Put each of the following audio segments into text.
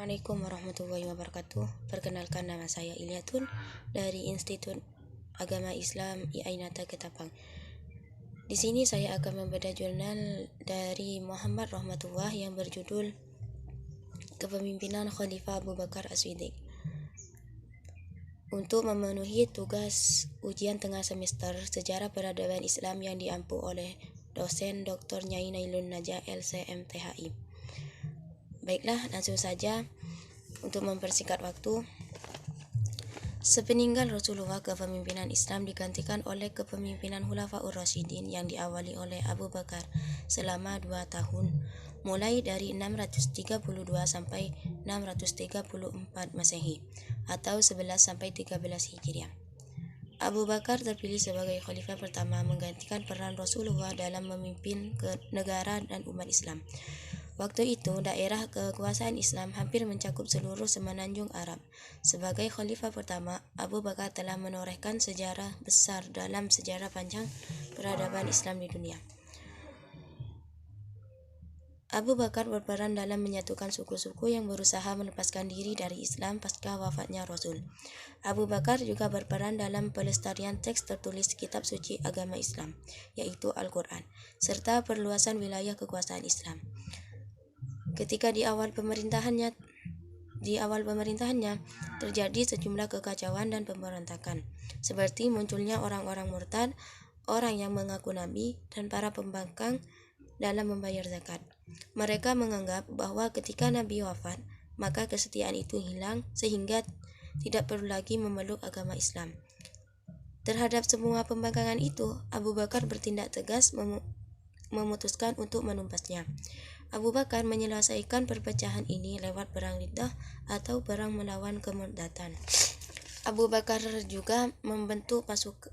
Assalamualaikum warahmatullahi wabarakatuh. Perkenalkan, nama saya Ilyatun dari Institut Agama Islam Iainata Ketapang. Di sini saya akan membedah jurnal dari Muhammad Rahmatullah yang berjudul Kepemimpinan Khalifah Abu Bakar As-Siddiq. Untuk memenuhi tugas ujian tengah semester Sejarah Peradaban Islam yang diampu oleh dosen Dr. Nyai Nailun Najah LCMTHI. Baiklah, langsung saja untuk mempersingkat waktu. Sepeninggal Rasulullah, kepemimpinan Islam digantikan oleh kepemimpinan Khulafaur Rasyidin yang diawali oleh Abu Bakar selama 2 tahun, mulai dari 632 sampai 634 Masehi atau 11 sampai 13 Hijriah. Abu Bakar terpilih sebagai khalifah pertama, menggantikan peran Rasulullah dalam memimpin negara dan umat Islam. Waktu itu, daerah kekuasaan Islam hampir mencakup seluruh semenanjung Arab. Sebagai khalifah pertama, Abu Bakar telah menorehkan sejarah besar dalam sejarah panjang peradaban Islam di dunia. Abu Bakar berperan dalam menyatukan suku-suku yang berusaha melepaskan diri dari Islam pasca wafatnya Rasul. Abu Bakar juga berperan dalam pelestarian teks tertulis kitab suci agama Islam, yaitu Al-Quran, serta perluasan wilayah kekuasaan Islam. Ketika di awal pemerintahannya terjadi sejumlah kekacauan dan pemberontakan, seperti munculnya orang-orang murtad, orang yang mengaku nabi, dan para pembangkang dalam membayar zakat. Mereka menganggap bahwa ketika Nabi wafat, maka kesetiaan itu hilang sehingga tidak perlu lagi memeluk agama Islam. Terhadap semua pembangkangan itu, Abu Bakar bertindak tegas memutuskan untuk menumpasnya. Abu Bakar menyelesaikan perpecahan ini lewat perang Riddah atau perang melawan kemurdatan. Abu Bakar juga membentuk 11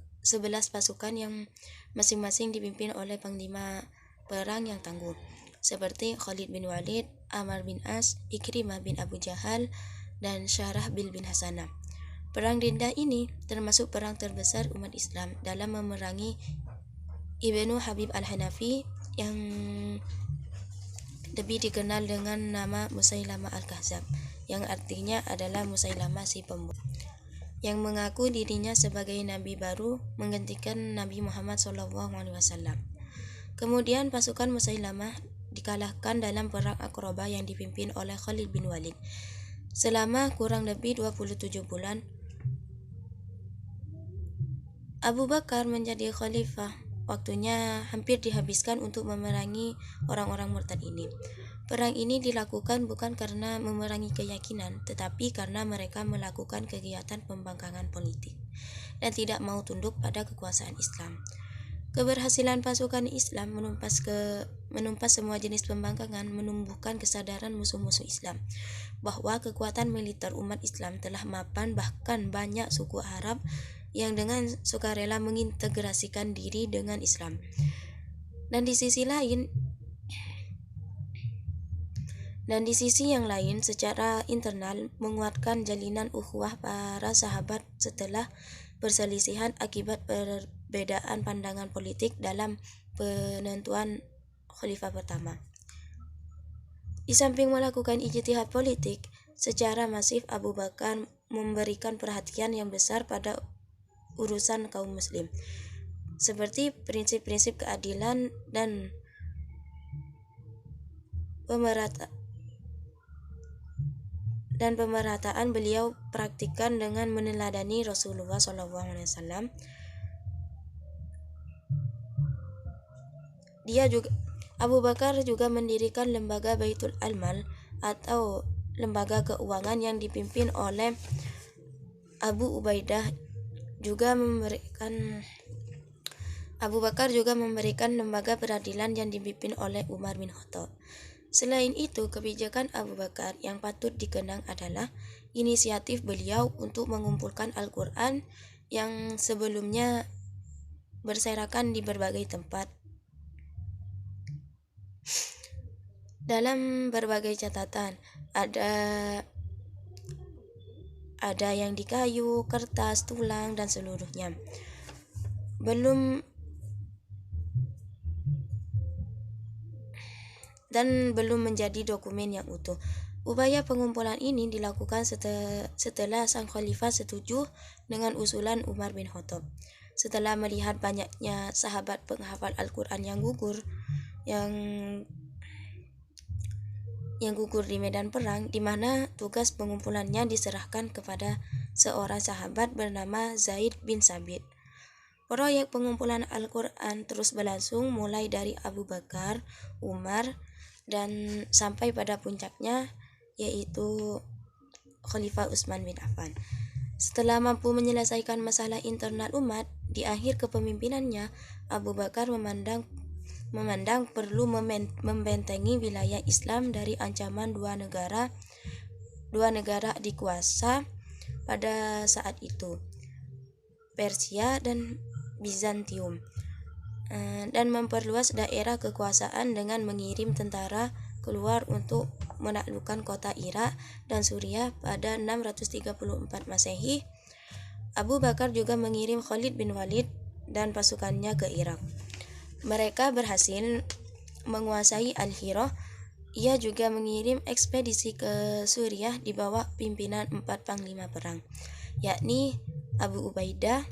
pasukan yang masing-masing dipimpin oleh panglima perang yang tangguh, seperti Khalid bin Walid, Ammar bin As, Ikrimah bin Abu Jahal, dan Syarahbil bin Hasanah. Perang Riddah ini termasuk perang terbesar umat Islam dalam memerangi Ibnu Habib al-Hanafi yang lebih dikenal dengan nama Musailamah al-Kahzab, yang artinya adalah Musailamah si pembohong, yang mengaku dirinya sebagai nabi baru menggantikan Nabi Muhammad SAW. Kemudian pasukan Musailamah dikalahkan dalam perang Aqrabah yang dipimpin oleh Khalid bin Walid. Selama kurang lebih 27 bulan, Abu Bakar menjadi khalifah. Waktunya hampir dihabiskan untuk memerangi orang-orang murtad ini. Perang ini dilakukan bukan karena memerangi keyakinan, tetapi karena mereka melakukan kegiatan pembangkangan politik dan tidak mau tunduk pada kekuasaan Islam. Keberhasilan pasukan Islam menumpas semua jenis pembangkangan menumbuhkan kesadaran musuh-musuh Islam bahwa kekuatan militer umat Islam telah mapan, bahkan banyak suku Arab yang dengan sukarela mengintegrasikan diri dengan Islam. Dan di sisi yang lain, secara internal menguatkan jalinan ukhuwah para sahabat setelah perselisihan akibat perbedaan pandangan politik dalam penentuan khalifah pertama. Di samping melakukan ijtihad politik secara masif, Abu Bakar memberikan perhatian yang besar pada urusan kaum muslim, seperti prinsip-prinsip keadilan dan pemerataan beliau praktikkan dengan meneladani Rasulullah SAW. Abu Bakar juga mendirikan lembaga Baitul Al-Mal atau lembaga keuangan yang dipimpin oleh Abu Ubaidah. Abu Bakar juga memberikan lembaga peradilan yang dipimpin oleh Umar bin Khattab. Selain itu, kebijakan Abu Bakar yang patut dikenang adalah inisiatif beliau untuk mengumpulkan Al-Quran yang sebelumnya berserakan di berbagai tempat. Dalam berbagai catatan, ada yang di kayu, kertas, tulang, dan seluruhnya. Belum menjadi dokumen yang utuh. Upaya pengumpulan ini dilakukan setelah sang khalifah setuju dengan usulan Umar bin Khattab. Setelah melihat banyaknya sahabat penghafal Al-Quran yang gugur di medan perang, di mana tugas pengumpulannya diserahkan kepada seorang sahabat bernama Zaid bin Sabit. Proyek pengumpulan Al-Quran terus berlangsung mulai dari Abu Bakar, Umar, dan sampai pada puncaknya yaitu Khalifah Utsman bin Affan. Setelah mampu menyelesaikan masalah internal umat, di akhir kepemimpinannya, Abu Bakar memandang perlu membentengi wilayah Islam dari ancaman dua negara dikuasa pada saat itu, Persia dan Bizantium, dan memperluas daerah kekuasaan dengan mengirim tentara keluar untuk menaklukkan kota Irak dan Suriah pada 634 Masehi. Abu Bakar juga mengirim Khalid bin Walid dan pasukannya ke Irak. Mereka berhasil menguasai Al-Hirah. Ia juga mengirim ekspedisi ke Suriah di bawah pimpinan 4 panglima perang, yakni Abu Ubaidah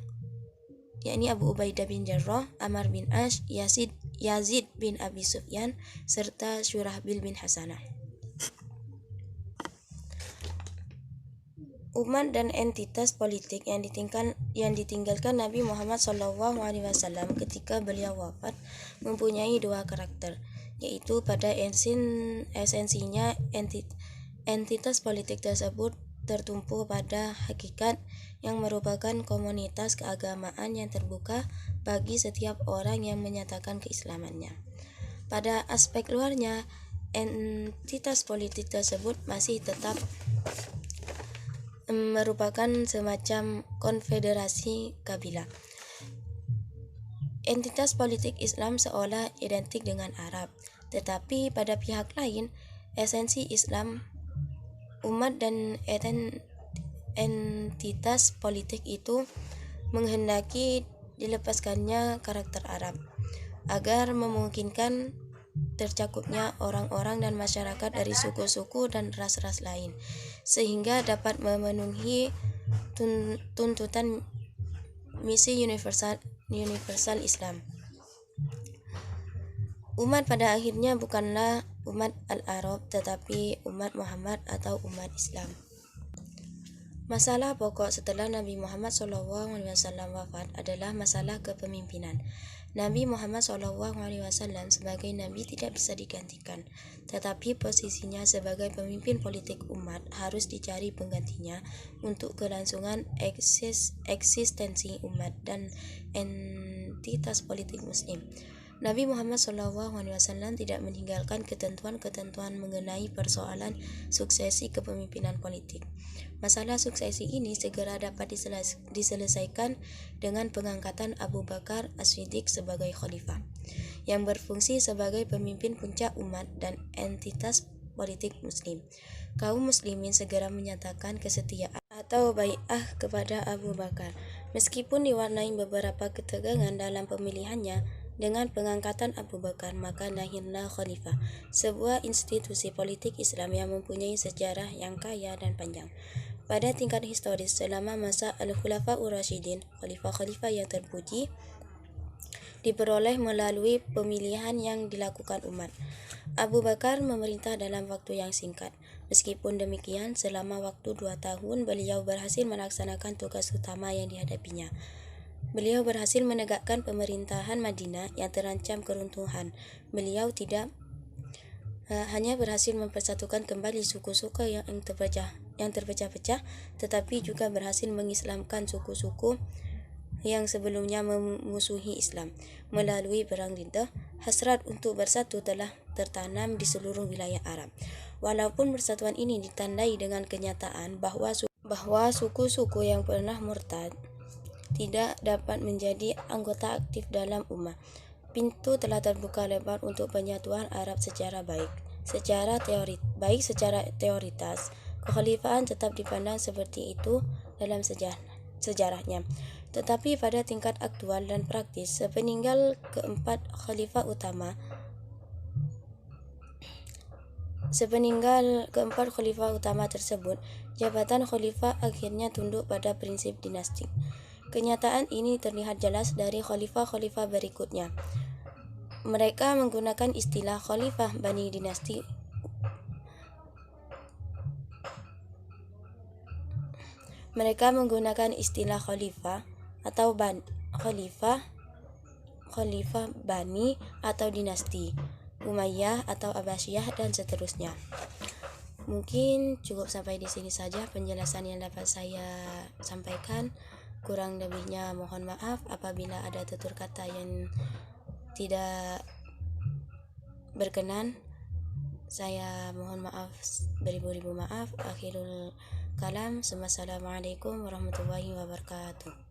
bin Jarrah, Ammar bin Ash, Yazid bin Abi Sufyan, serta Syurahbil bin Hasanah. Umat dan entitas politik yang ditinggalkan Nabi Muhammad SAW ketika beliau wafat mempunyai dua karakter, yaitu pada esensinya entitas politik tersebut tertumpu pada hakikat yang merupakan komunitas keagamaan yang terbuka bagi setiap orang yang menyatakan keislamannya. Pada aspek luarnya, entitas politik tersebut masih tetap merupakan semacam konfederasi kabilah. Entitas politik Islam seolah identik dengan Arab, tetapi pada pihak lain, esensi Islam, umat dan entitas politik itu menghendaki dilepaskannya karakter Arab, agar memungkinkan tercakupnya orang-orang dan masyarakat dari suku-suku dan ras-ras lain, sehingga dapat memenuhi tuntutan misi universal Islam. Umat pada akhirnya bukanlah umat Al-Arab, tetapi umat Muhammad atau umat Islam. Masalah pokok setelah Nabi Muhammad SAW wafat adalah masalah kepemimpinan. Nabi Muhammad SAW sebagai Nabi tidak bisa digantikan, tetapi posisinya sebagai pemimpin politik umat harus dicari penggantinya untuk kelangsungan eksistensi umat dan entitas politik Muslim. Nabi Muhammad SAW tidak meninggalkan ketentuan-ketentuan mengenai persoalan suksesi kepemimpinan politik. Masalah suksesi ini segera dapat diselesaikan dengan pengangkatan Abu Bakar As-Siddiq sebagai khalifah, yang berfungsi sebagai pemimpin puncak umat dan entitas politik Muslim. Kaum muslimin segera menyatakan kesetiaan atau bai'ah kepada Abu Bakar, meskipun diwarnai beberapa ketegangan dalam pemilihannya. Dengan pengangkatan Abu Bakar, maka lahirlah khalifah, sebuah institusi politik Islam yang mempunyai sejarah yang kaya dan panjang. Pada tingkat historis, selama masa Al-Khulafa'ur Rasyidin, khalifah-khalifah yang terpuji diperoleh melalui pemilihan yang dilakukan umat. Abu Bakar memerintah dalam waktu yang singkat. Meskipun demikian, selama waktu 2 tahun, beliau berhasil melaksanakan tugas utama yang dihadapinya. Beliau berhasil menegakkan pemerintahan Madinah yang terancam keruntuhan. Beliau tidak hanya berhasil mempersatukan kembali suku-suku yang terpecah-pecah, tetapi juga berhasil mengislamkan suku-suku yang sebelumnya memusuhi Islam. Melalui perang Riddah, hasrat untuk bersatu telah tertanam di seluruh wilayah Arab. Walaupun persatuan ini ditandai dengan kenyataan bahwa suku-suku yang pernah murtad tidak dapat menjadi anggota aktif dalam ummah, pintu telah terbuka lebar untuk penyatuan Arab secara baik. Secara teoritas, kekhalifahan tetap dipandang seperti itu dalam sejarahnya. Tetapi pada tingkat aktual dan praktis, sepeninggal keempat khalifah utama, Sepeninggal keempat khalifah utama tersebut, jabatan khalifah akhirnya tunduk pada prinsip dinasti. Kenyataan ini terlihat jelas dari khalifah-khalifah berikutnya. Mereka menggunakan istilah khalifah Bani dinasti. Mereka menggunakan istilah khalifah atau khalifah Bani atau dinasti Umayyah atau Abbasiyah dan seterusnya. Mungkin cukup sampai di sini saja penjelasan yang dapat saya sampaikan. Kurang lebihnya mohon maaf apabila ada tutur kata yang tidak berkenan. Saya mohon maaf beribu-ribu maaf. Akhirul kalam. Assalamualaikum warahmatullahi wabarakatuh.